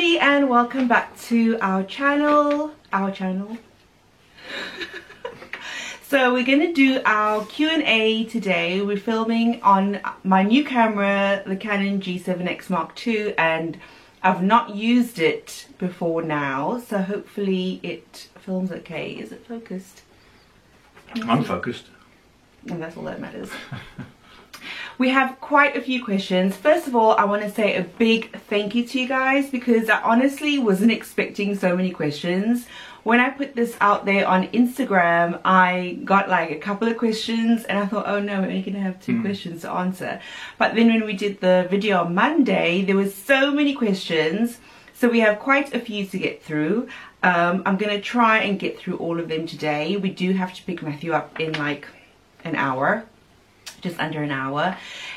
everybody and welcome back to our channel. So we're going to do our Q&A today. We're filming on my new camera, the Canon G7X Mark II, and I've not used it before now, so hopefully it films okay. Is it focused? I'm focused. And that's all that matters. We have quite a few questions. First of all, I want to say a big thank you to you guys because I honestly wasn't expecting so many questions. When I put this out there on Instagram, I got like a couple of questions and I thought, oh no, we're only going to have two questions to answer. But then when we did the video on Monday, there was so many questions. So we have quite a few to get through. I'm going to try and get through all of them today. We do have to pick Matthew up in like an hour. Just under an hour,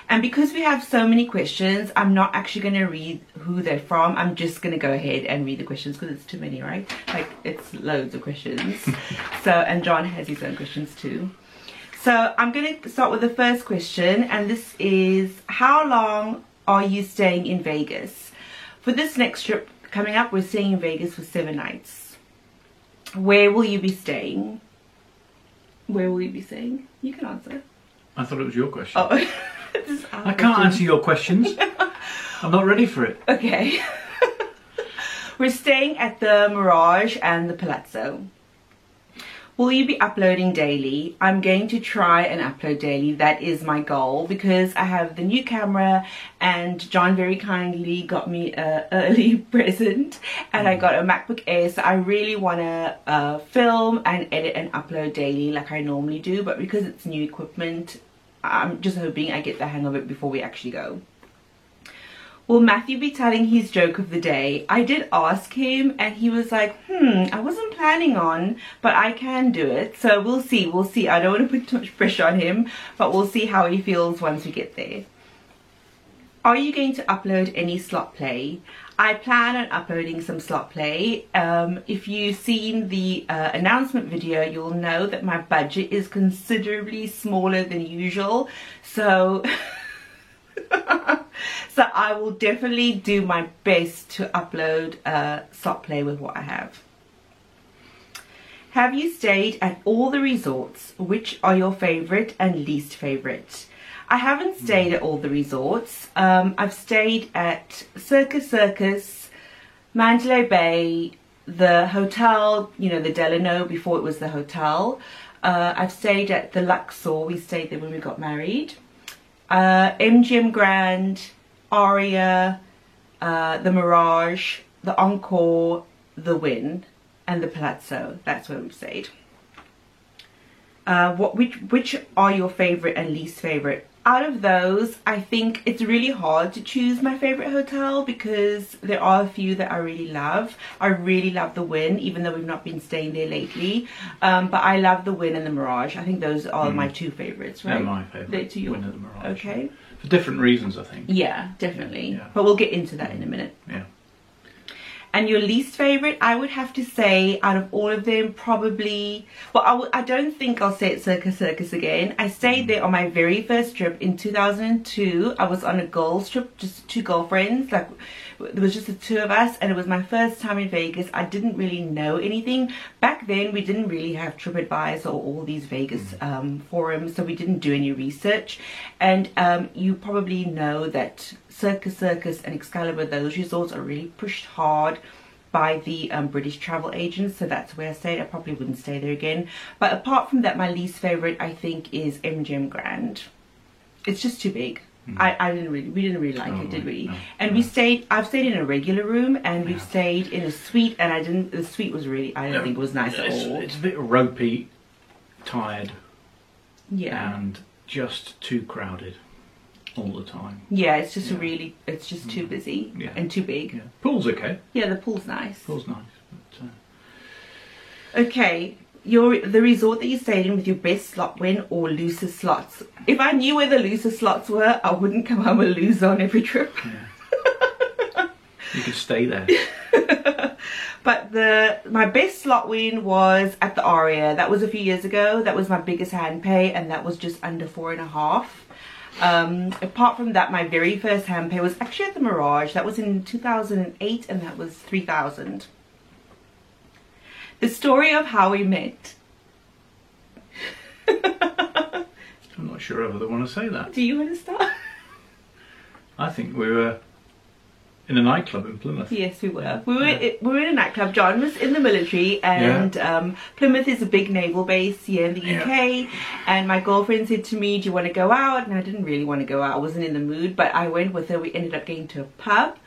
and because we have so many questions, I'm not actually going to read who they're from. I'm just going to go ahead and read the questions because it's too many, right? Like, it's loads of questions. So, and John has his own questions too. So I'm going to start with the first question, and this is, how long are you staying in Vegas? For this next trip coming up, we're staying in Vegas for 7 nights. Where will you be staying? Where will you be staying? You can answer. I thought it was your question. Oh. I can't answer your questions. I'm not ready for it. Okay. We're staying at the Mirage and the Palazzo. Will you be uploading daily? I'm going to try and upload daily. That is my goal because I have the new camera and John very kindly got me an early present and I got a MacBook Air, so I really want to film and edit and upload daily like I normally do, but because it's new equipment, I'm just hoping I get the hang of it before we actually go. Will Matthew be telling his joke of the day? I did ask him and he was like, I wasn't planning on, but I can do it. So we'll see. I don't want to put too much pressure on him, but we'll see how he feels once we get there. Are you going to upload any slot play? I plan on uploading some slot play. If you've seen the announcement video, you'll know that my budget is considerably smaller than usual. So... So I will definitely do my best to upload slot play with what I have. Have you stayed at all the resorts? Which are your favorite and least favorite? I haven't stayed at all the resorts. I've stayed at Circus, Mandalay Bay, the hotel, you know, the Delano before it was the hotel. I've stayed at the Luxor. We stayed there when we got married. MGM Grand, Aria, the Mirage, the Encore, the Wynn, and the Palazzo. That's where we've stayed. Which are your favorite and least favorite? Out of those, I think it's really hard to choose my favorite hotel because there are a few that I really love. I really love the Wynn, even though we've not been staying there lately. But I love the Wynn and the Mirage. I think those are my two favorites, right? They're my favourite. They're Wynn and the Mirage. Okay. For different reasons, I think. Yeah, definitely. Yeah. But we'll get into that in a minute. Yeah. And your least favorite, I would have to say, out of all of them, probably, well, I don't think I'll stay at Circus again. I stayed there on my very first trip in 2002. I was on a girls trip, just 2 girlfriends, like there was just the 2 of us, and it was my first time in Vegas. I didn't really know anything. Back then, we didn't really have TripAdvisor or all these Vegas forums, so we didn't do any research. And you probably know that Circus and Excalibur, those resorts are really pushed hard by the British travel agents, so that's where I stayed. I probably wouldn't stay there again. But apart from that, my least favorite I think is MGM Grand. It's just too big. We didn't really like it, did we? No, and I've stayed in a regular room and we've stayed in a suite, and the suite was really, I didn't think it was nice at all. It's a bit ropey, tired, yeah, and just too crowded all the time. Yeah, it's just it's just too busy and too big. Yeah. Pool's okay. Yeah, the pool's nice. Pool's nice. But, okay, the resort that you stayed in with your best slot win or loosest slots. If I knew where the loosest slots were, I wouldn't come home a loser on every trip. Yeah. You could stay there. But my best slot win was at the Aria. That was a few years ago. That was my biggest hand pay, and that was just under 4.5. Apart from that, my very first hand pay was actually at the Mirage. That was in 2008 and that was $3,000. The story of how we met. I'm not sure I want to say that. Do you want to start? I think we were in a nightclub in Plymouth. Yes, we were. We were in a nightclub. John was in the military, and Plymouth is a big naval base here in the UK. And my girlfriend said to me, "Do you want to go out?" And I didn't really want to go out. I wasn't in the mood, but I went with her. We ended up going to a pub,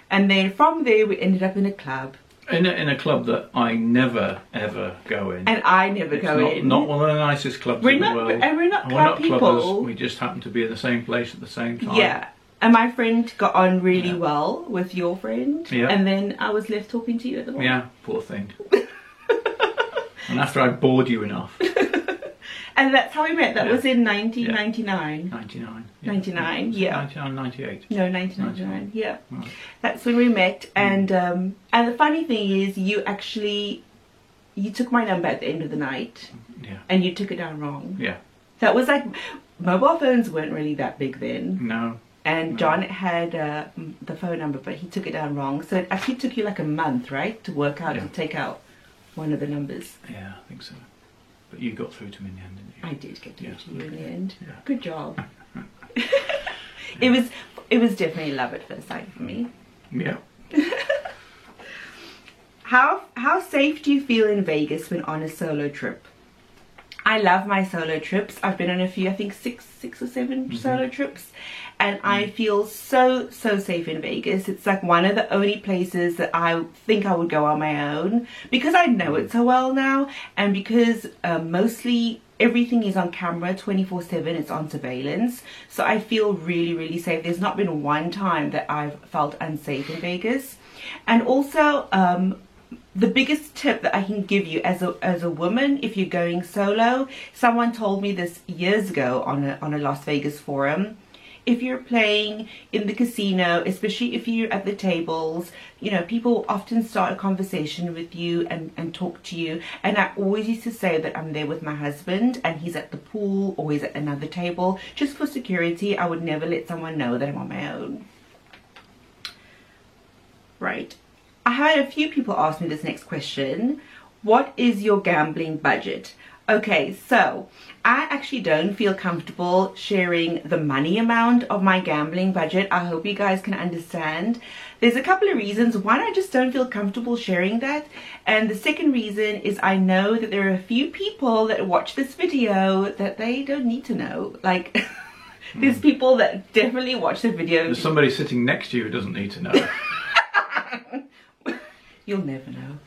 and then from there we ended up in a club. In a club that I never ever go in. And I never go in. Not one of the nicest clubs in the world. And we're not club people. Clubbers. We just happen to be in the same place at the same time. Yeah. And my friend got on really well with your friend. Yeah. And then I was left talking to you at the moment. Yeah, poor thing. And after I bored you enough. And that's how we met. That was in 1999. 99. 99, yeah. 99, 98. No, 1999, yeah. Right. That's when we met. And the funny thing is, you took my number at the end of the night. Yeah. And you took it down wrong. Yeah. That was like, mobile phones weren't really that big then. No. And John had the phone number, but he took it down wrong. So it actually took you like a month, right? To work out, to take out one of the numbers. Yeah, I think so. But you got through to me in the end, didn't you? I did get through to you in the end. Yeah. Good job. It was definitely love at first sight for me. Yeah. How safe do you feel in Vegas when on a solo trip? I love my solo trips. I've been on a few, I think six or seven solo trips, and I feel so safe in Vegas. It's like one of the only places that I think I would go on my own, because I know it so well now, and because mostly everything is on camera 24/7. It's on surveillance, so I feel really safe. There's not been one time that I've felt unsafe in Vegas. And also the biggest tip that I can give you as a woman, if you're going solo, someone told me this years ago on a Las Vegas forum. If you're playing in the casino, especially if you're at the tables, you know, people often start a conversation with you and talk to you. And I always used to say that I'm there with my husband and he's at the pool or he's at another table. Just for security, I would never let someone know that I'm on my own. Right. I had a few people ask me this next question. What is your gambling budget? Okay, so I actually don't feel comfortable sharing the money amount of my gambling budget. I hope you guys can understand. There's a couple of reasons. One, I just don't feel comfortable sharing that. And the second reason is I know that there are a few people that watch this video that they don't need to know. Like, there's people that definitely watch the video. There's somebody sitting next to you who doesn't need to know. You'll never know.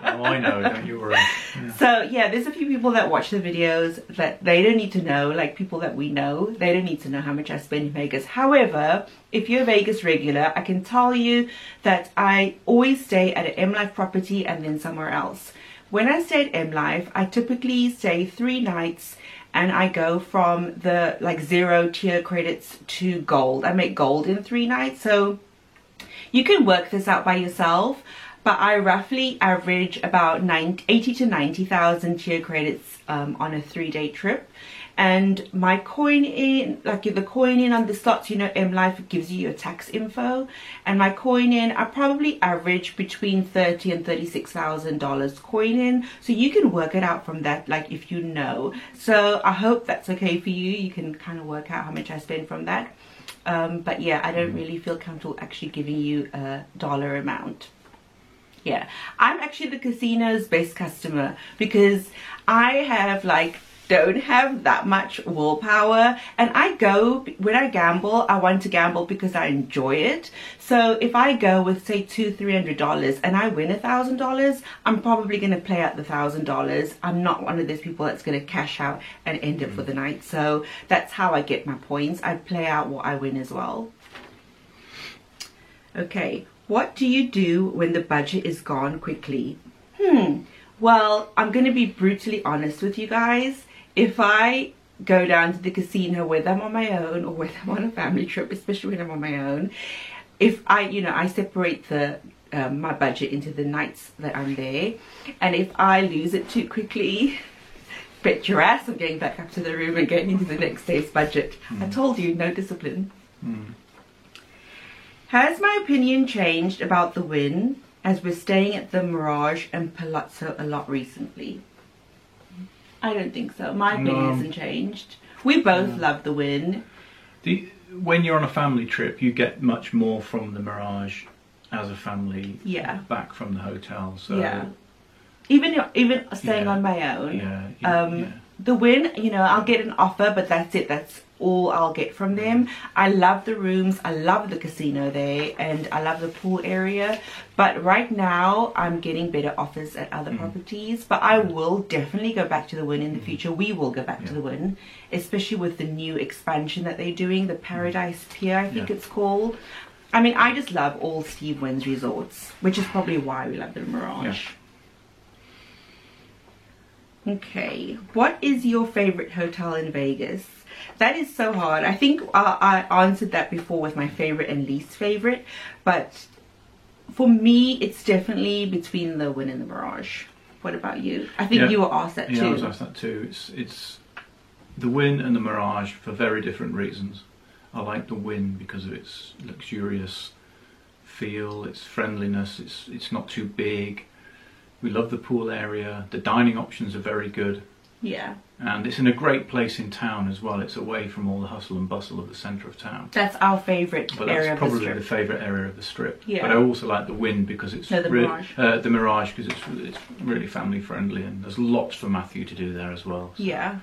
Oh, I know, don't you worry. Yeah. So yeah, there's a few people that watch the videos that they don't need to know, like people that we know, they don't need to know how much I spend in Vegas. However, if you're a Vegas regular, I can tell you that I always stay at an M Life property and then somewhere else. When I stay at M Life, I typically stay 3 nights and I go from the like 0 tier credits to gold. I make gold in 3 nights, so you can work this out by yourself, but I roughly average about 80 to 90,000 tier credits on a 3-day trip. And my coin in, like the coin in on the slots, you know, M Life gives you your tax info. And my coin in, I probably average between $30,000 and $36,000 coin in. So you can work it out from that, like if you know. So I hope that's okay for you. You can kind of work out how much I spend from that. But yeah, I don't really feel comfortable actually giving you a dollar amount. Yeah, I'm actually the casino's best customer because I have don't have that much willpower, and I go, when I gamble, I want to gamble because I enjoy it. So if I go with say $200-300 and I win $1,000, I'm probably going to play out the $1,000. I'm not one of those people that's going to cash out and end it for the night. So that's how I get my points. I play out what I win as well. Okay, what do you do when the budget is gone quickly? Well, I'm going to be brutally honest with you guys. If I go down to the casino, whether I'm on my own or whether I'm on a family trip, especially when I'm on my own, if I separate the my budget into the nights that I'm there, and if I lose it too quickly, bet your ass I'm getting back up to the room and getting into the next day's budget. I told you, no discipline. Has my opinion changed about the Wynn as we're staying at the Mirage and Palazzo a lot recently? I don't think so. My opinion hasn't changed. We both love the Wynn. When you're on a family trip, you get much more from the Mirage as a family back from the hotel. So even staying on my own. The Wynn, you know, I'll get an offer, but that's it. That's all I'll get from them. I love the rooms. I love the casino there, and I love the pool area. But right now, I'm getting better offers at other properties. But I will definitely go back to the Wynn in the future. We will go back to the Wynn, especially with the new expansion that they're doing, the Paradise Pier, I think it's called. I mean, I just love all Steve Wynn's resorts, which is probably why we love the Mirage. Okay, what is your favorite hotel in Vegas? That is so hard. I think I answered that before with my favorite and least favorite, but for me, it's definitely between the Wynn and the Mirage. What about you? I think you were asked that too. Yeah, I was asked that too. It's the Wynn and the Mirage for very different reasons. I like the Wynn because of its luxurious feel, its friendliness. It's not too big. We love the pool area. The dining options are very good. Yeah. And it's in a great place in town as well. It's away from all the hustle and bustle of the centre of town. That's our favourite area of the Strip. But that's probably the favourite area of the Strip. Yeah. But I also like the Wynn because it's the Mirage. The Mirage because it's really family friendly, and there's lots for Matthew to do there as well. So, yeah.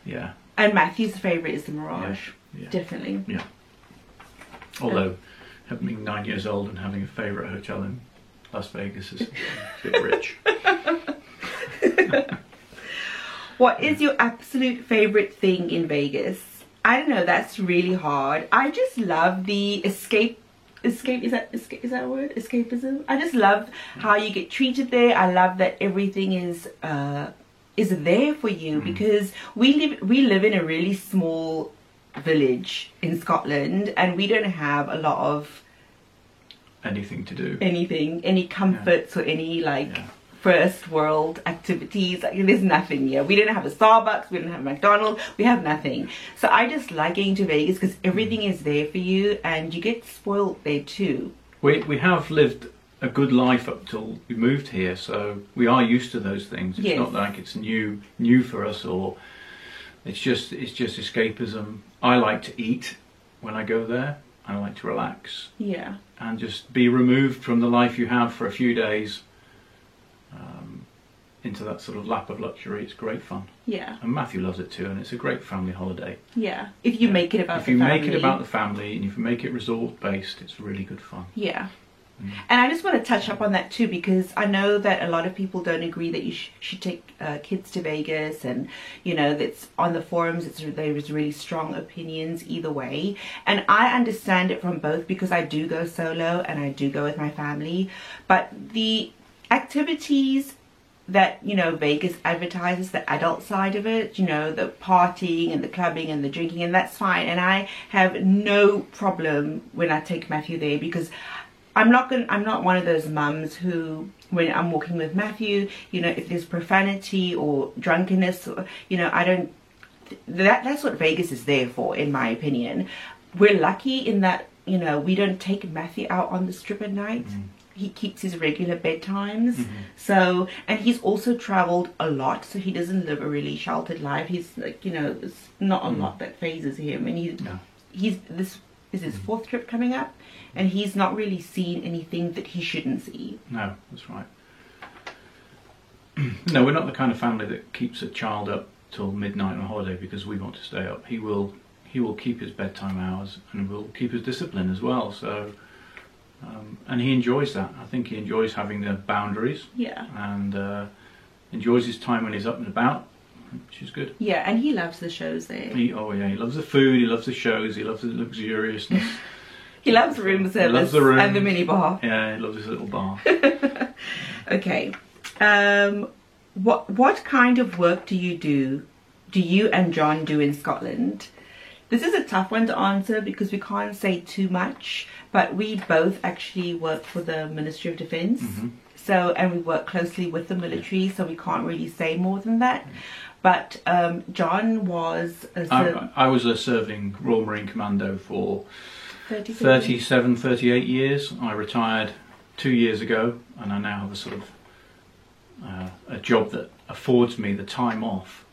Yeah. And Matthew's favourite is the Mirage. Yeah. Definitely. Yeah. Although, having been 9 years old and having a favourite hotel in Las Vegas is a bit rich. What is your absolute favourite thing in Vegas? I don't know, that's really hard. I just love the escape, is that a word? Escapism? I just love how you get treated there. I love that everything is there for you, because we live in a really small village in Scotland, and we don't have a lot of anything to do, any comforts or any first world activities. Like, there's nothing here. We don't have a Starbucks, we don't have a McDonald's, we have nothing. So I just like getting to Vegas because everything is there for you, and you get spoiled there too. We have lived a good life up till we moved here, so we are used to those things. It's not like it's new for us, or it's just escapism. I like to eat when I go there. I like to relax. Yeah. And just be removed from the life you have for a few days, into that sort of lap of luxury. It's great fun. Yeah. And Matthew loves it too, and it's a great family holiday. Yeah. If you make it about the family. If you make it about the family, and if you make it resort based, it's really good fun. Yeah. And I just want to touch up on that too, because I know that a lot of people don't agree that you should take kids to Vegas, and you know, that's on the forums, there is really strong opinions either way, and I understand it from both, because I do go solo and I do go with my family. But the activities that, you know, Vegas advertises, the adult side of it, you know, the partying and the clubbing and the drinking, and that's fine, and I have no problem when I take Matthew there, because I'm not one of those mums who, when I'm walking with Matthew, you know, if there's profanity or drunkenness, or, you know, I don't, that's what Vegas is there for, in my opinion. We're lucky in that, you know, we don't take Matthew out on the Strip at night. He keeps his regular bedtimes. So, and he's also traveled a lot, so he doesn't live a really sheltered life. He's like, you know, there's not a lot that phases him, and this is his fourth trip coming up, and he's not really seen anything that he shouldn't see. No, that's right. No, we're not the kind of family that keeps a child up till midnight on a holiday because we want to stay up. He will keep his bedtime hours, and will keep his discipline as well. So, and he enjoys that. I think he enjoys having the boundaries. Yeah. And enjoys his time when he's up and about, which is good. Yeah, and he loves the shows there. He loves the food, he loves the shows, he loves the luxuriousness. He loves room service and the mini bar. Yeah, he loves his little bar. Okay. What kind of work do you and John do in Scotland? This is a tough one to answer because we can't say too much, but we both actually work for the Ministry of Defence. So, and we work closely with the military, so we can't really say more than that. But John was... I was a serving Royal Marine Commando for 37, 38 years. I retired 2 years ago, and I now have a sort of a job that affords me the time off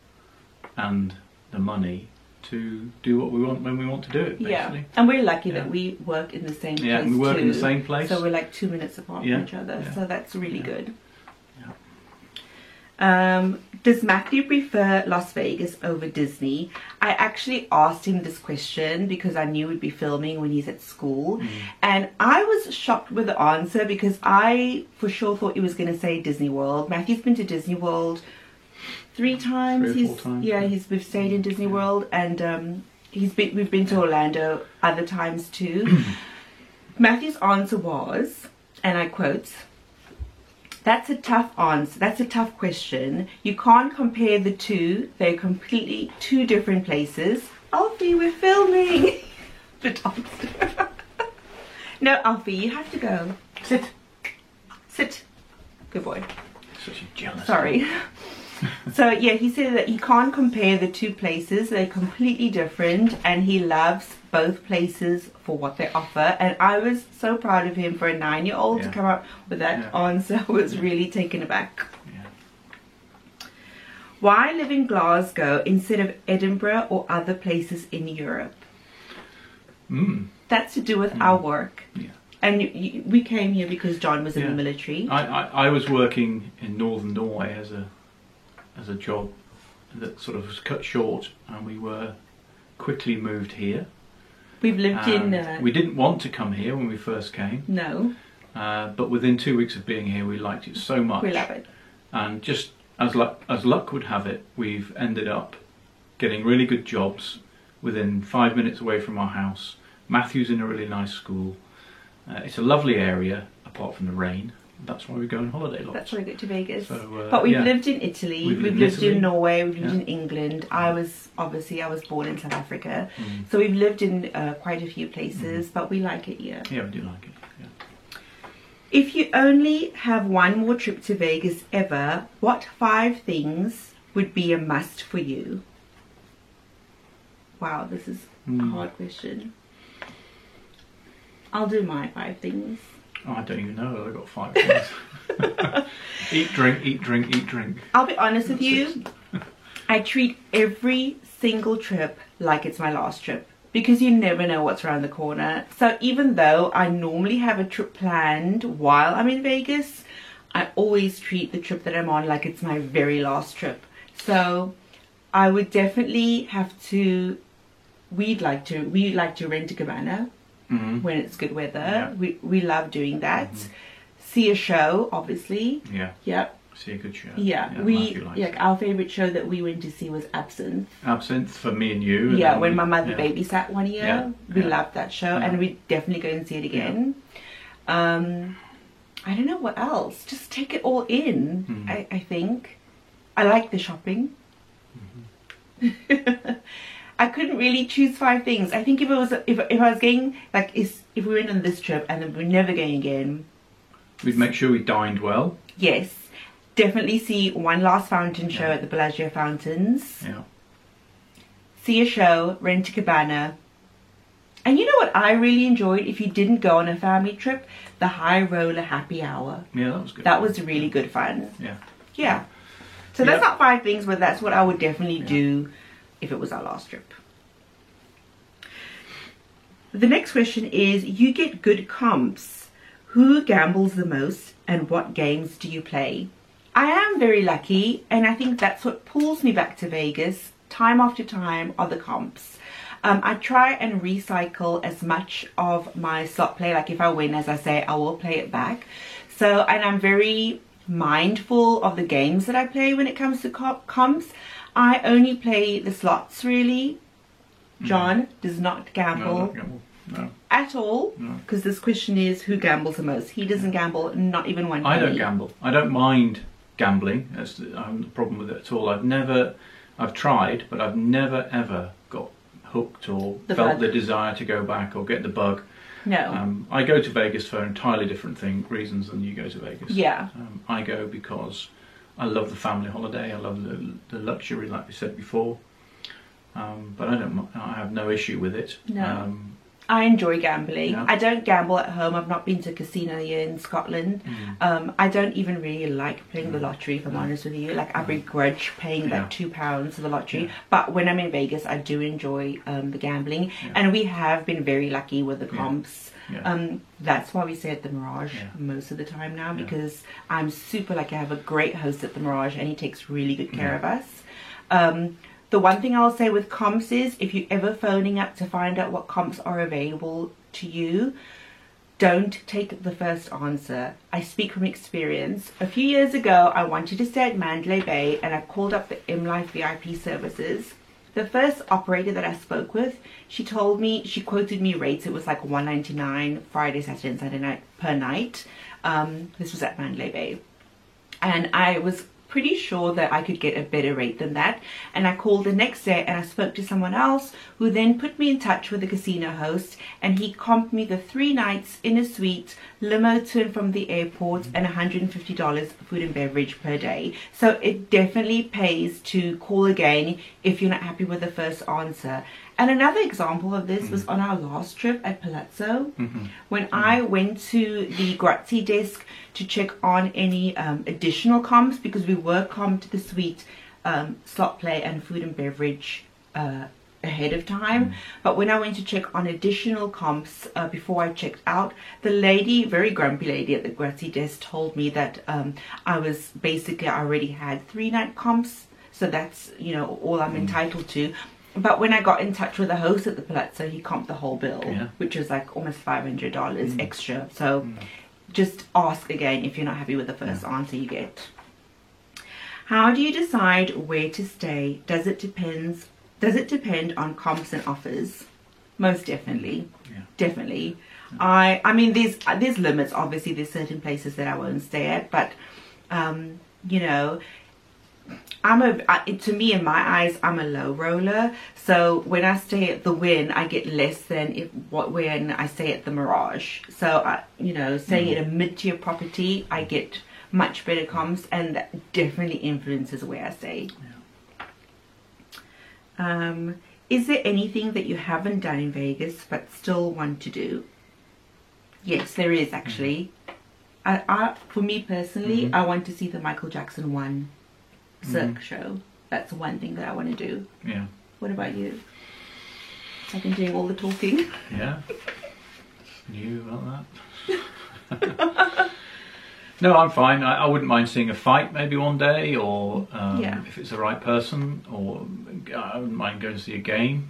and the money to do what we want when we want to do it, basically. Yeah, and we're lucky that we work in the same place. Yeah, we work in the same place. So we're like 2 minutes apart from each other, so that's really good. Yeah. Does Matthew prefer Las Vegas over Disney? I actually asked him this question because I knew we'd be filming when he's at school. And I was shocked with the answer because I for sure thought he was going to say Disney World. Matthew's been to Disney World 3 times. 3 or 4 times. Yeah, we've stayed in Disney World, and we've been to Orlando other times too. Matthew's answer was, and I quote, "That's a tough answer. That's a tough question. You can't compare the two. They're completely 2 different places." Alfie, we're filming. The dog's No, Alfie, you have to go. Sit. Sit. Good boy. Such a jealous. Sorry. So yeah, he said that you can't compare the 2 places. They're completely different, and he loves both places for what they offer. And I was so proud of him for a 9-year-old to come up with that answer. I was really taken aback. Why live in Glasgow instead of Edinburgh or other places in Europe? That's to do with our work. And we came here because John was in the military. I was working in northern Norway as a job that sort of was cut short, and we were quickly moved here. We've lived in... we didn't want to come here when we first came. No. But within 2 weeks of being here, we liked it so much. We love it. And just as luck would have it, we've ended up getting really good jobs within 5 minutes away from our house. Matthew's in a really nice school. It's a lovely area, apart from the rain. That's why we go on holiday lots. That's why we go to Vegas. So, but we've lived in Italy, we've lived in Norway, we've lived in England. I was born in South Africa. So we've lived in quite a few places, but we like it here. Yeah, we do like it. Yeah. If you only have one more trip to Vegas ever, what 5 things would be a must for you? Wow, this is a hard question. I'll do my 5 things. Oh, I don't even know. I've got 5 things. Eat, drink, eat, drink, eat, drink. I'll be honest with you. I treat every single trip like it's my last trip, because you never know what's around the corner. So even though I normally have a trip planned while I'm in Vegas, I always treat the trip that I'm on like it's my very last trip. So I would definitely have to... We like to rent a cabana. When it's good weather. We love doing that. See a show, obviously. Yep. See a good show. Our favourite show that we went to see was Absinthe. Absinthe for me and you. Yeah, when my mother babysat one year. We loved that show, and we definitely go and see it again. I don't know what else. Just take it all in, I think. I like the shopping. I couldn't really choose 5 things. I think if I was going, like, if we went on this trip and then we're never going again, we'd make sure we dined well. Yes, definitely see one last fountain show at the Bellagio Fountains. Yeah. See a show, rent a cabana. And you know what I really enjoyed? If you didn't go on a family trip, the High Roller Happy Hour. Yeah, that was good. That was really good fun. Yeah. Yeah. So that's not 5 things, but that's what I would definitely do if it was our last trip. The next question is, you get good comps. Who gambles the most and what games do you play? I am very lucky, and I think that's what pulls me back to Vegas time after time are the comps. I try and recycle as much of my slot play. Like if I win, as I say, I will play it back. So, and I'm very mindful of the games that I play when it comes to comps. I only play the slots, really. John does not gamble. No, not gamble. No. At all, because this question is who gambles the most. He doesn't gamble, not even one penny. I don't gamble. I don't mind gambling. I have no problem with it at all. I've tried, but I've never ever got hooked or felt the desire to go back or get the bug. No. I go to Vegas for entirely different reasons than you go to Vegas. Yeah. I go because I love the family holiday. I love the luxury, like we said before. But I have no issue with it. No. I enjoy gambling. Yeah. I don't gamble at home. I've not been to a casino here in Scotland. I don't even really like playing the lottery, if I'm honest with you. Like, I begrudge paying like £2 for the lottery. But when I'm in Vegas, I do enjoy the gambling. And we have been very lucky with the comps. That's why we stay at the Mirage most of the time now, because I'm super lucky. I have a great host at the Mirage, and he takes really good care of us. The one thing I'll say with comps is, if you're ever phoning up to find out what comps are available to you, don't take the first answer. I speak from experience. A few years ago, I wanted to stay at Mandalay Bay, and I called up the M-Life VIP services. The first operator that I spoke with, she quoted me rates. It was like $199 Friday, Saturday and Sunday night per night. This was at Mandalay Bay. And I was pretty sure that I could get a better rate than that, and I called the next day and I spoke to someone else, who then put me in touch with the casino host, and he comped me the 3 nights in a suite, limo to and from the airport, and $150 food and beverage per day. So it definitely pays to call again if you're not happy with the first answer. And another example of this was on our last trip at Palazzo, when I went to the Grazie desk to check on any additional comps, because we were comped the suite, slot play and food and beverage ahead of time. But when I went to check on additional comps before I checked out, the lady, very grumpy lady at the Grazie desk, told me that I already had 3-night comps, so that's, you know, all I'm entitled to. But when I got in touch with the host at the Palazzo, he comped the whole bill, which was like almost $500 extra. So just ask again if you're not happy with the first answer you get. How do you decide where to stay? Does it depend on comps and offers? Most definitely. Definitely. I mean, there's limits. Obviously, there's certain places that I won't stay at, but you know, to me, in my eyes, I'm a low roller. So when I stay at the Wynn, I get less than when I stay at the Mirage. So you know, staying at a mid-tier property, I get much better comps, and that definitely influences where I stay. Is there anything that you haven't done in Vegas but still want to do? Yes, there is actually. For me personally, I want to see the Michael Jackson 1 Cirque show. That's one thing that I want to do. Yeah. What about you? I've been doing all the talking. Yeah. You about that? No, I'm fine. I wouldn't mind seeing a fight maybe one day, or if it's the right person, or I wouldn't mind going to see a game.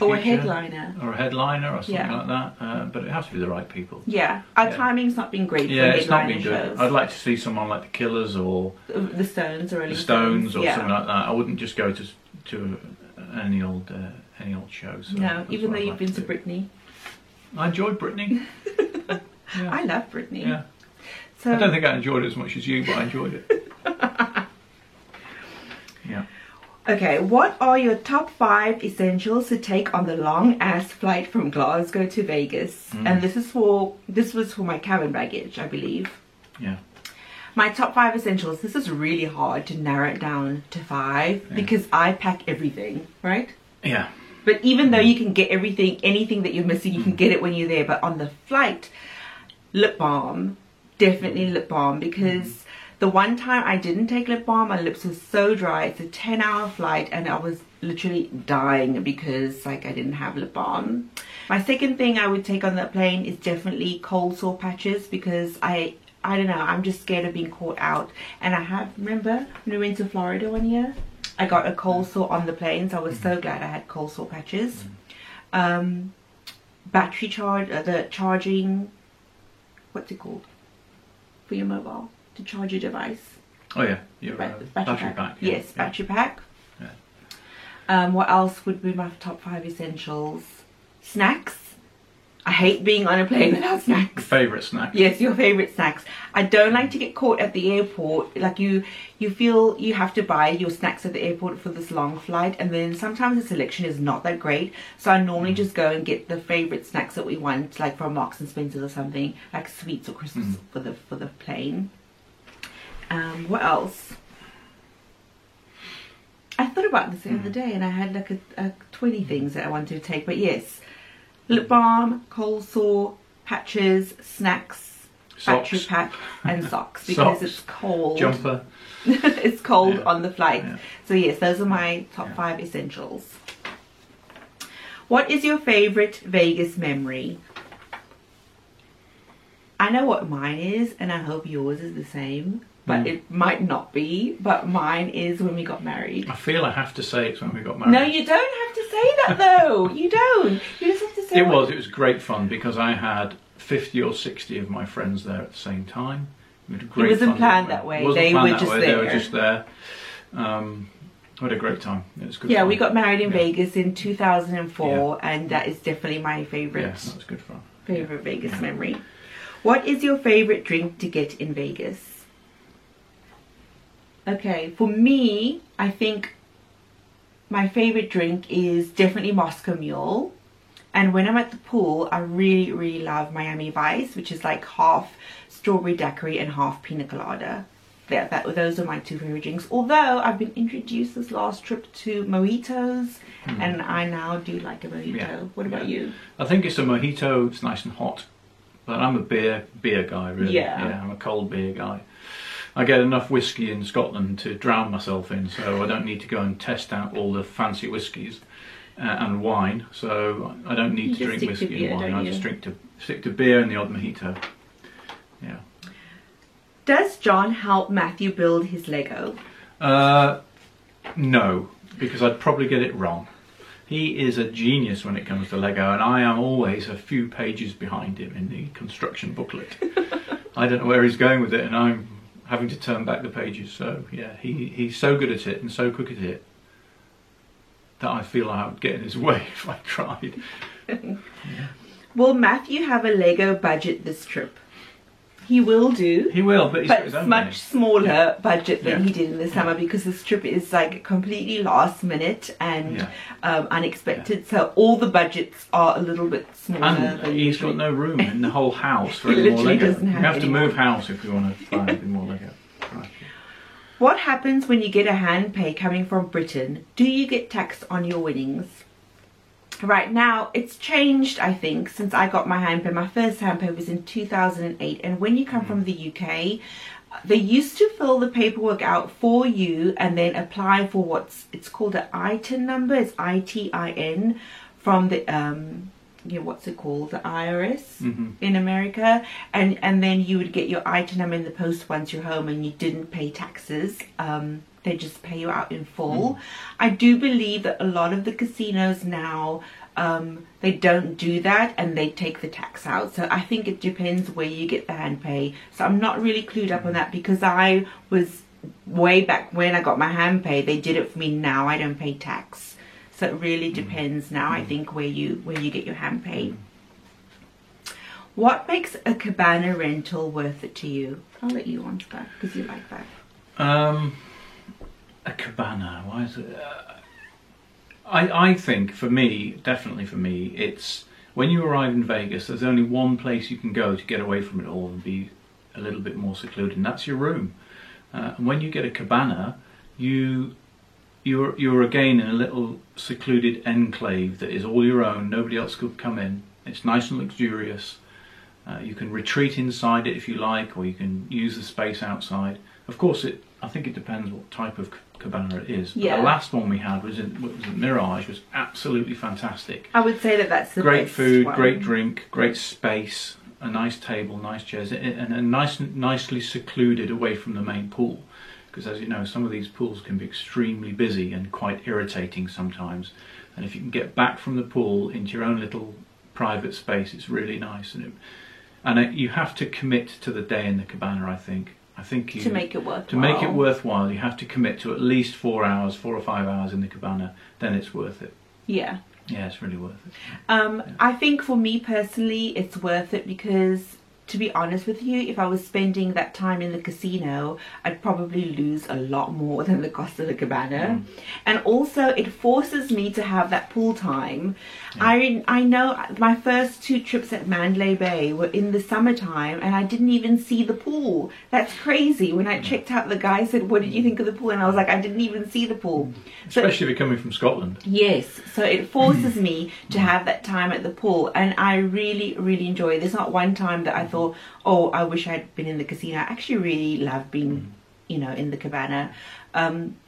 Or a headliner. Or a headliner or something like that. But it has to be the right people. Yeah. Our timing's not been great for headliner shows. Yeah, it's not been good. I'd like to see someone like the Killers or the Stones or the Stones or something like that. I wouldn't just go to any old show. So no, even though you've been to Britney. I enjoyed Britney. I love Britney. Yeah. So, I don't think I enjoyed it as much as you, but I enjoyed it. Yeah. Okay, what are your top 5 essentials to take on the long-ass flight from Glasgow to Vegas? And this was for my cabin baggage, I believe. Yeah. My top 5 essentials. This is really hard to narrow it down to 5 because I pack everything, right? Yeah. But even though you can get anything that you're missing, you can get it when you're there. But on the flight, lip balm. Definitely lip balm, because the one time I didn't take lip balm, my lips were so dry. It's a 10-hour flight and I was literally dying because I didn't have lip balm. My second thing I would take on that plane is definitely cold sore patches, because I don't know, I'm just scared of being caught out. And remember when we went to Florida one year, I got a cold sore on the plane, so I was so glad I had cold sore patches. Battery charge, the charging, what's it called? For your mobile, to charge your device. Oh yeah, your battery pack. Yes, battery pack. Yeah. What else would be my top 5 essentials? Snacks. I hate being on a plane without snacks. Your favourite snack? Yes, your favourite snacks. I don't like to get caught at the airport. Like you feel you have to buy your snacks at the airport for this long flight, and then sometimes the selection is not that great. So I normally just go and get the favourite snacks that we want, like from Marks and Spencer or something, like sweets or crisps for the plane. What else? I thought about this the other day and I had like a 20 things that I wanted to take. But yes, lip balm, cold sore, patches, snacks, battery pack and socks because it's cold. Jumper. It's cold on the flight. So yes, those are my top 5 essentials. What is your favorite Vegas memory? I know what mine is and I hope yours is the same, but it might not be. But mine is when we got married. I feel I have to say it's when we got married. No, you don't have to say that though. You don't. You just have to say it was great fun because I had 50 or 60 of my friends there at the same time. It wasn't planned that way. They were just there. They were just there. We had a great time. It was good. Yeah, we got married in Vegas in 2004, and that is definitely my favorite. Yeah, that was good fun. Favorite Vegas memory. What is your favorite drink to get in Vegas? Okay, for me, I think my favorite drink is definitely Moscow Mule. And when I'm at the pool, I really, really love Miami Vice, which is like half strawberry daiquiri and half pina colada. Those are my 2 favorite drinks. Although I've been introduced this last trip to mojitos, and I now do like a mojito. Yeah. What about you? I think it's a mojito. It's nice and hot. But I'm a beer guy, really. Yeah, I'm a cold beer guy. I get enough whiskey in Scotland to drown myself in, so I don't need to go and test out all the fancy whiskies and wine. So I don't need to drink whiskey and wine. I just stick to beer and the odd mojito. Yeah. Does John help Matthew build his Lego? No, because I'd probably get it wrong. He is a genius when it comes to Lego, and I am always a few pages behind him in the construction booklet. I don't know where he's going with it, and I'm having to turn back the pages. So yeah, he's so good at it and so quick at it that I feel I would get in his way if I tried. Yeah. Will Matthew have a Lego budget this trip? He will do. He will, but it's much smaller budget than he did in the summer because this trip is like completely last minute and unexpected. So all the budgets are a little bit smaller. And he's got no room in the whole house for any more Lego. We have to move house if we want to buy anything more Lego. Right. What happens when you get a hand pay coming from Britain? Do you get taxed on your winnings? Right now, it's changed, I think, since I got my hand pay. My first hand pay was in 2008. And when you come from the UK, they used to fill the paperwork out for you and then apply for it's called an ITIN number. It's ITIN from the, what's it called? The IRS in America. And then you would get your ITIN number in the post once you're home and you didn't pay taxes. They just pay you out in full. I do believe that a lot of the casinos now, they don't do that and they take the tax out. So I think it depends where you get the hand pay. So I'm not really clued up on that because I was way back when I got my hand pay. They did it for me. Now I don't pay tax. So it really depends now, I think, where you get your hand pay. What makes a cabana rental worth it to you? I'll let you answer that because you like that. A cabana, why is it? I think for me, definitely for me, it's when you arrive in Vegas, there's only one place you can go to get away from it all and be a little bit more secluded, and that's your room. And when you get a cabana, you're again in a little secluded enclave that is all your own. Nobody else could come in. It's nice and luxurious. You can retreat inside it if you like, or you can use the space outside. Of course, I think it depends what type of cabana it is. But the last one we had was at Mirage, was absolutely fantastic. I would say that's the great best food, one. Great drink, great space, a nice table, nice chairs, and nicely secluded away from the main pool. Because as you know, some of these pools can be extremely busy and quite irritating sometimes. And if you can get back from the pool into your own little private space, it's really nice. And you have to commit to the day in the cabana, I think. To make it worthwhile. To make it worthwhile, you have to commit to at least 4 or 5 hours in the cabana. Then it's worth it. Yeah. Yeah, it's really worth it. I think for me personally, it's worth it because to be honest with you, if I was spending that time in the casino, I'd probably lose a lot more than the Costa de Cabana. And also it forces me to have that pool time. I know my first 2 trips at Mandalay Bay were in the summertime and I didn't even see the pool. That's crazy. When I checked out, the guy said, what did you think of the pool? And I was like, I didn't even see the pool. Especially if you're coming from Scotland. Yes, so it forces me to have that time at the pool, and I really, really enjoy it. There's not one time that I thought, oh, I wish I'd been in the casino. I actually really love being, you know, in the cabana.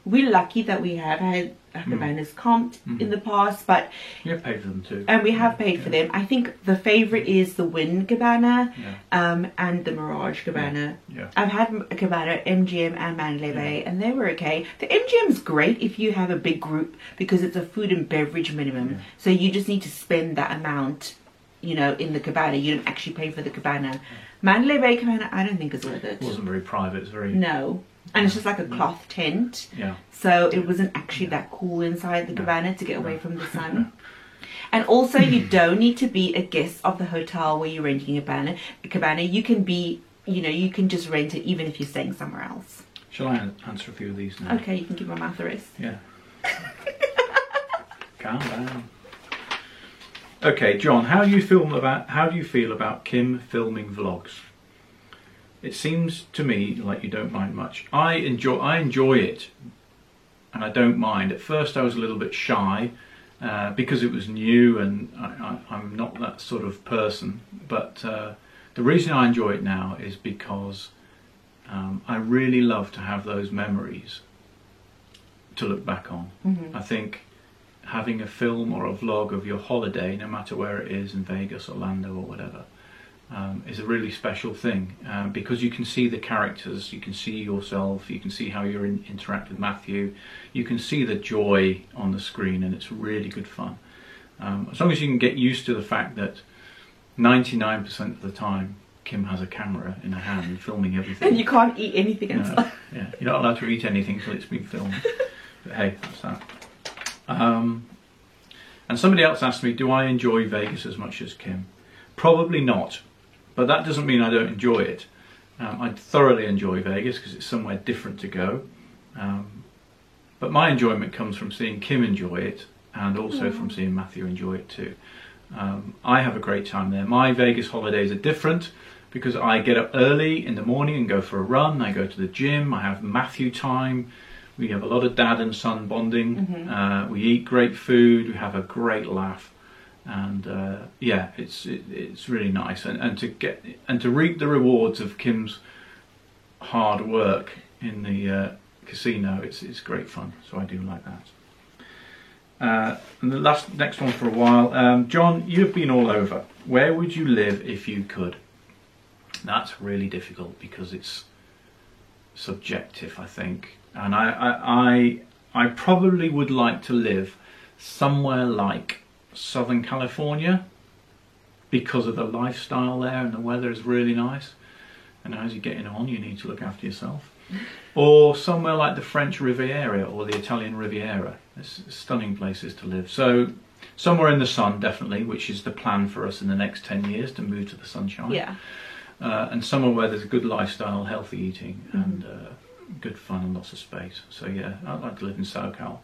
We're lucky that we have had our cabanas comped in the past, but you have paid for them too. And we have paid for them. I think the favourite is the Wynn Cabana and the Mirage Cabana. I've had a cabana at MGM and Mandalay Bay, and they were okay. The MGM's great if you have a big group because it's a food and beverage minimum. So you just need to spend that amount, you know, in the cabana. You don't actually pay for the cabana. Mandalay Bay Cabana, I don't think is worth it. It wasn't very private. It's very... No. And it's just like a cloth tent. So it wasn't actually that cool inside the cabana to get away from the sun. And also you don't need to be a guest of the hotel where you're renting a cabana. You can be, you know, you can just rent it even if you're staying somewhere else. Shall I answer a few of these now? Okay, you can give my mouth a rest. Yeah. Calm down. Okay, John, how do you feel about Kim filming vlogs? It seems to me like you don't mind much. I enjoy it, and I don't mind. At first I was a little bit shy because it was new, and I'm not that sort of person. But the reason I enjoy it now is because I really love to have those memories to look back on. I think having a film or a vlog of your holiday, no matter where it is, in Vegas, Orlando or whatever, is a really special thing because you can see the characters, you can see yourself, you can see how you interact with Matthew, you can see the joy on the screen, and it's really good fun. As long as you can get used to the fact that 99% of the time Kim has a camera in her hand filming everything. And you can't eat anything inside. Yeah, you're not allowed to eat anything until it's been filmed. But hey, that's that. And somebody else asked me, do I enjoy Vegas as much as Kim? Probably not. But that doesn't mean I don't enjoy it. I thoroughly enjoy Vegas because it's somewhere different to go. But my enjoyment comes from seeing Kim enjoy it, and also from seeing Matthew enjoy it too. I have a great time there. My Vegas holidays are different because I get up early in the morning and go for a run. I go to the gym. I have Matthew time. We have a lot of dad and son bonding. We eat great food. We have a great laugh. And yeah, it's really nice, and to reap the rewards of Kim's hard work in the casino, it's great fun. So I do like that. And the next one for a while, John, you've been all over. Where would you live if you could? That's really difficult because it's subjective, I think, and I probably would like to live somewhere like Southern California because of the lifestyle there, and the weather is really nice, and as you're getting on you need to look after yourself. Or somewhere like the French Riviera or the Italian Riviera. It's stunning places to live. So somewhere in the sun, definitely, which is the plan for us in the next 10 years, to move to the sunshine. Yeah. And somewhere where there's a good lifestyle, healthy eating, and good fun and lots of space. So yeah, I'd like to live in SoCal.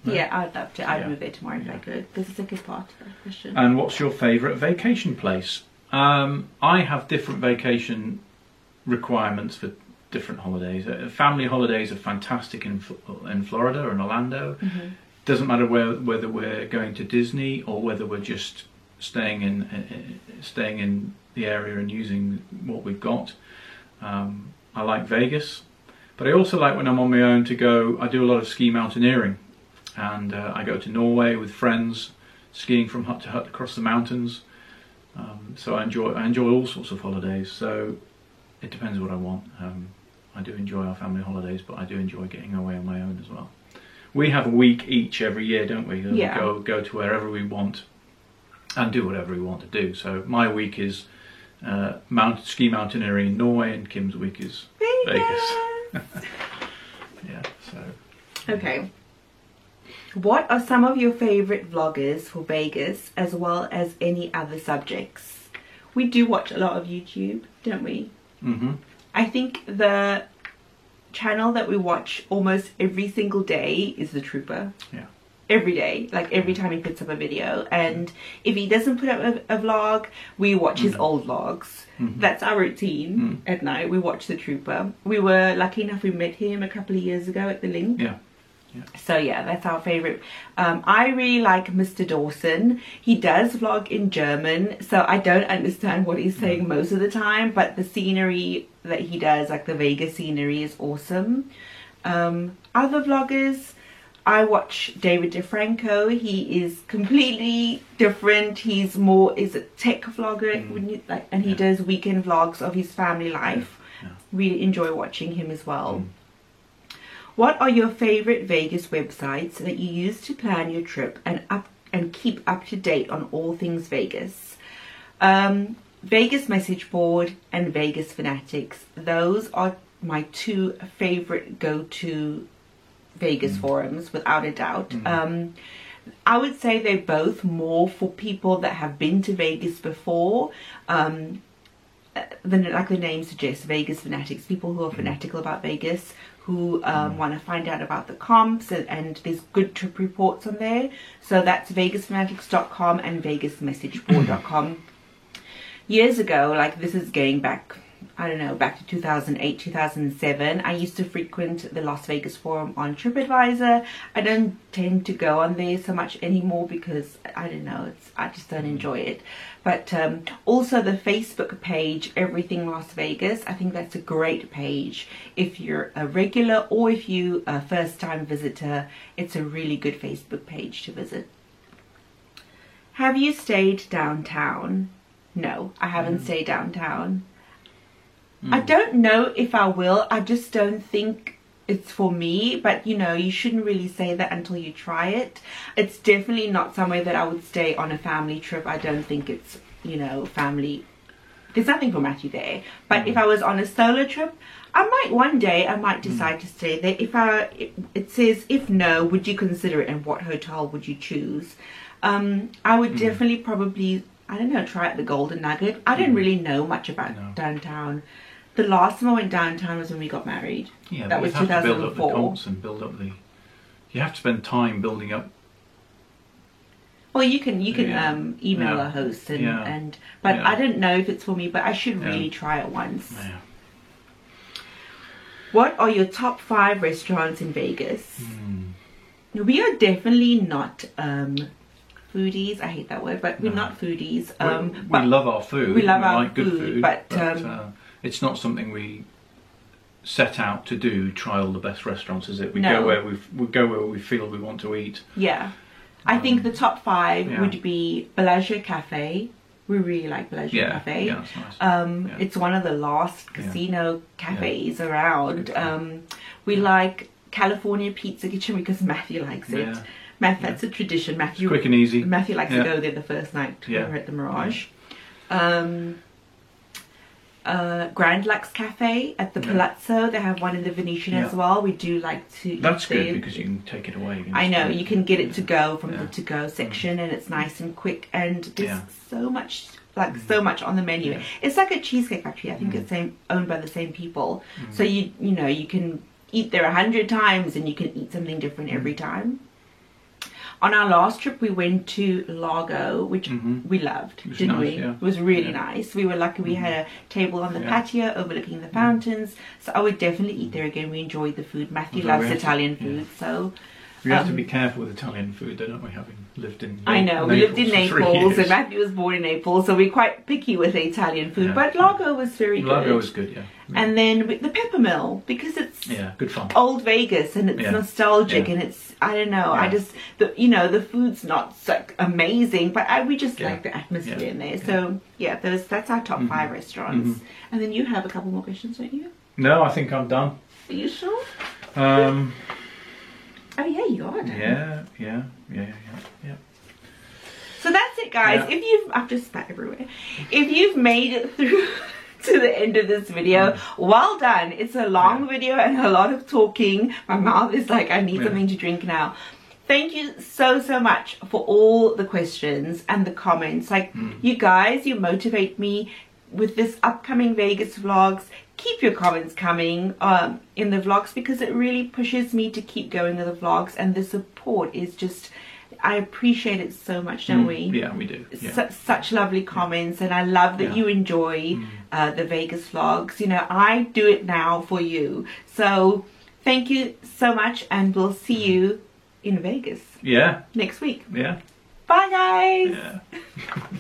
Yeah, I'd love to. I'd move there tomorrow if I could. There's a second part to that question. And what's your favourite vacation place? I have different vacation requirements for different holidays. Family holidays are fantastic in Florida and Orlando. Doesn't matter whether we're going to Disney or whether we're just staying in the area and using what we've got. I like Vegas, but I also like when I'm on my own to go. I do a lot of ski mountaineering. And I go to Norway with friends, skiing from hut to hut across the mountains. So I enjoy all sorts of holidays. So it depends what I want. I do enjoy our family holidays, but I do enjoy getting away on my own as well. We have a week each every year, don't we? Yeah. We go to wherever we want and do whatever we want to do. So my week is ski mountaineering in Norway, and Kim's week is Vegas. Yeah. So. Okay. What are some of your favourite vloggers for Vegas, as well as any other subjects? We do watch a lot of YouTube, don't we? I think the channel that we watch almost every single day is The Trooper. Yeah. Every day, like every time he puts up a video. And if he doesn't put up a vlog, we watch his old vlogs. That's our routine at night. We watch The Trooper. We were lucky enough, we met him a couple of years ago at the Link. Yeah. So yeah, that's our favorite. I really like Mr. Dawson. He does vlog in German, so I don't understand what he's saying most of the time, but the scenery that he does, like the Vegas scenery, is awesome. Other vloggers, I watch David DeFranco. He is completely different. He's a tech vlogger, and he does weekend vlogs of his family life. Really enjoy watching him as well. What are your favorite Vegas websites that you use to plan your trip and keep up to date on all things Vegas? Vegas Message Board and Vegas Fanatics. Those are my two favorite go-to Vegas forums, without a doubt. I would say they're both more for people that have been to Vegas before. Like the name suggests, Vegas Fanatics, people who are fanatical about Vegas, who want to find out about the comps, and there's good trip reports on there. So that's vegasfanatics.com and vegasmessageboard.com. Years ago, like this is going back, I don't know, back to 2008, 2007, I used to frequent the Las Vegas forum on TripAdvisor. I don't tend to go on there so much anymore because, I don't know, I just don't enjoy it. But also the Facebook page, Everything Las Vegas, I think that's a great page. If you're a regular or if you a first-time visitor, it's a really good Facebook page to visit. Have you stayed downtown? No, I haven't stayed downtown. I don't know if I will. I just don't think it's for me. But, you know, you shouldn't really say that until you try it. It's definitely not somewhere that I would stay on a family trip. I don't think it's, you know, family. There's nothing for Matthew there. But if I was on a solo trip, I might one day, I might decide to stay there. It says, if no, would you consider it and what hotel would you choose? I would definitely probably, I don't know, try at the Golden Nugget. I didn't really know much about downtown. The last time I went downtown was when we got married. Yeah, that was 2004. You have to build up the comps and build up the. You have to spend time building up. Well, you can email a host but I don't know if it's for me. But I should really try it once. Yeah. What are your top 5 restaurants in Vegas? We are definitely not foodies. I hate that word, but we're not foodies. We love our food. We love our like good food, but it's not something we set out to do. Try all the best restaurants, is it? We go where we feel we want to eat. Yeah, I think the top 5 would be Bellagio Cafe. We really like Bellagio Cafe. Yeah, that's nice. It's one of the last casino cafes around. We like California Pizza Kitchen because Matthew likes it. That's a tradition. Matthew, it's quick and easy. Matthew likes to go there the first night we were at the Mirage. Grand Lux Cafe at the Palazzo. They have one in the Venetian as well. We do like to. That's good because you can take it away. I know you can get it to go from the to go section, and it's nice and quick. And there's so much, so much on the menu. It's like a Cheesecake Factory. I think it's owned by the same people. So you know you can eat there 100 times, and you can eat something different every time. On our last trip, we went to Largo, which we loved, didn't we? Yeah. It was really nice. We were lucky we had a table on the patio overlooking the fountains. So I would definitely eat there again. We enjoyed the food. Matthew loves Italian food, so... We have to be careful with Italian food, don't we, having lived in Naples. I know, we lived in Naples, and Matthew was born in Naples, so we're quite picky with the Italian food. But Largo was very good. Largo was good, And then the Pepper Mill, because it's good fun. Old Vegas, and it's nostalgic, and it's, I don't know, I just, the food's not so amazing, but we just like the atmosphere in there. So, that's our top 5 restaurants. And then you have a couple more questions, don't you? No, I think I'm done. Are you sure? Oh yeah, you are done. Yeah. So that's it, guys. If you've, I've just spat everywhere. If you've made it through to the end of this video, well done. It's a long video and a lot of talking. My mouth is like, I need something to drink now. thank you so much for all the questions and the comments. Like, you guys, you motivate me with this upcoming Vegas vlogs. Keep your comments coming in the vlogs, because it really pushes me to keep going with the vlogs, and the support is just, I appreciate it so much, don't we? Yeah, we do. Yeah. Such lovely comments, and I love that you enjoy the Vegas vlogs. You know, I do it now for you. So thank you so much, and we'll see you in Vegas. Yeah. Next week. Yeah. Bye, guys. Yeah.